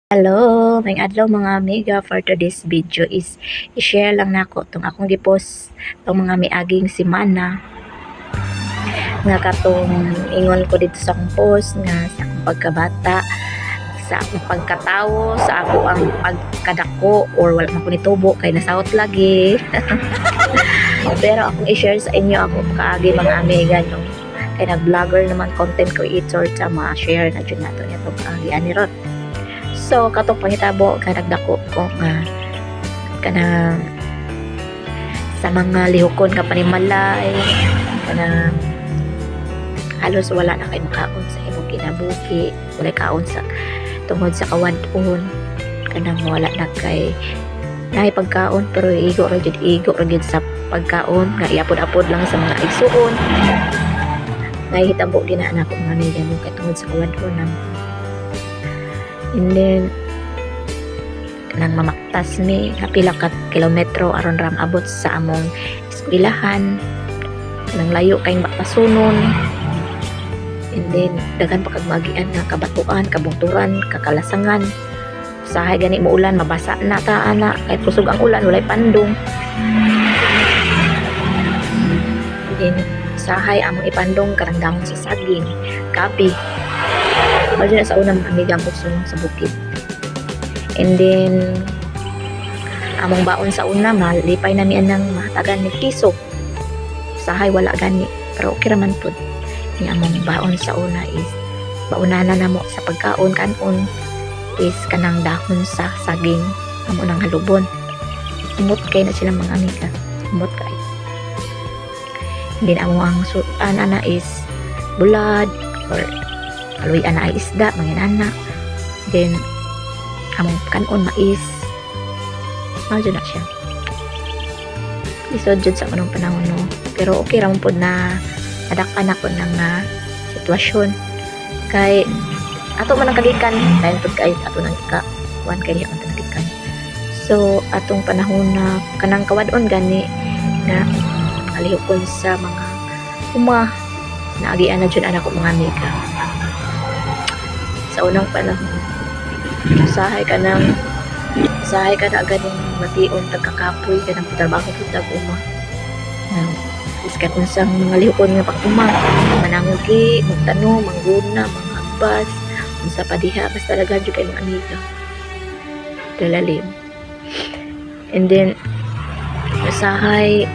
Hello, may adlaw mga amiga. For today's video is i-share lang nako tong akong gipost tong mga miaging semana nga katong ingon ko dito sa akong post nga sa akong pagkabata, sa akong pagkatawo, sa ako ang pagkadako or wala man ko nitubo kay nasawot lagi. Pero akong i-share sa inyo ako kaagi mga amiga no. Kay nag-vlogger naman, content creator ta ma-share na jud nato niya tong kaagi ani ron. So, katong pangitabo, kanagdako ko nga kana sa mga lihokon ka panimalay, kana halos wala na kay makaon sa imong kinabuhi, wala kaon sa tungod sa kawadon, kana wala na kay naay pagkaon pero igo ra jud sa pagkaon nga iapod-apod lang sa mga igsuon. Nahitabo din na anak ko mga nila mo kay tungod sa kawadon nang and then kanang mamaktas mi kapila ka kilometro aron ram abot sa among eskwelahan, kanang layo kayong bakasunon, and then daghan pa kag magian nga kabatuan, kabungturan, kakalasangan. Usahay gani mo ulan mabasa na ta ana kay kusog ang ulan walay pandong. And then usahay among ipandong karang damong sa saging, kape. Medyo na sa unang amiga ko sa bukid. And then among baon sa una malipay na niya ng mahatagan ni piso. Sahay wala gani pero okay raman pud. Ni among baon sa una is baunana na mo sa pagkaon kanon is kanang dahon sa saging amo nang halubon. Imot kay na sila mga amiga. Imot kay. And then among ang suan ana is bulad or aloy ana ay isda, manginana. Then among kanon mais. Medyo na siya. Isod jud sa unang panahon no. Pero okay ra pud na adakan ako ng sitwasyon. Kay ato man ang kagikan, dahil pud kay ato nang wan kay ang kagikan. So atong panahon na kanang kawadon gani na alihokon sa mga naagian na jud anak ko mga amiga. Sa unang panahon usahay ka na ganing mation tagkakapoy ka ng trabaho po tag-uma iskan unsang mga lihokon nga pag-uma manangugi, magtano, mangguna, mga agbas unsa pa diha basta talaga jud kay mga amiga dalalim. And then usahay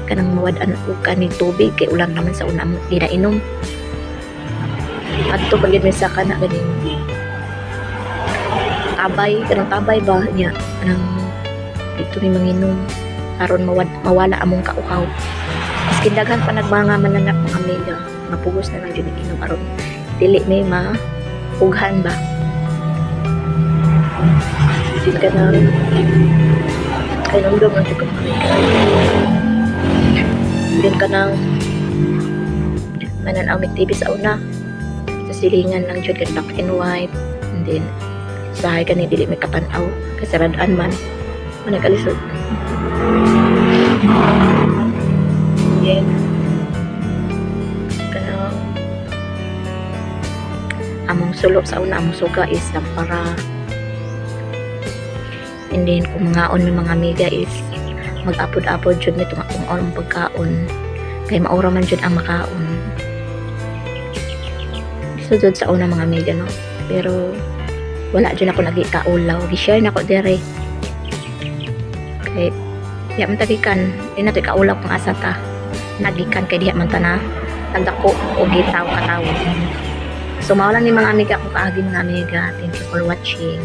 kanang mawad-an ko kaning tubig kay ulang naman sa una mo dinainom adto pagid may saka na ganing tabay ba niya kanang dito ni manginom aron mawala among kauhaw. Maski daghan pa nagmanga mananak mga amiga mapugos na lang jud inom aron dili may mapughan ba. Din ka na kay nandong ang tukang amiga. Din ka na mananaw mig TV sa una silingan lang jud kan black and white, and then sahay kani dili may katanaw kasaradaan man managalisod. Yan kana among sulok sa una among suga is lampara, and then kung mangaon may mga amiga is mag-apod-apod jud nitong akong pagkaon kay maura man jud ang makaon. Sudod sa una mga amiga no, pero wala dyan ako nagikaulaw, gi-share na ako dire kay diya man tagikan di na ikaulaw kung asa ta nagikan kay diya man ta na tagdako o gitaw katawo. So mao lang ni mga amiga kung kaagi mga amiga. Thank you for watching.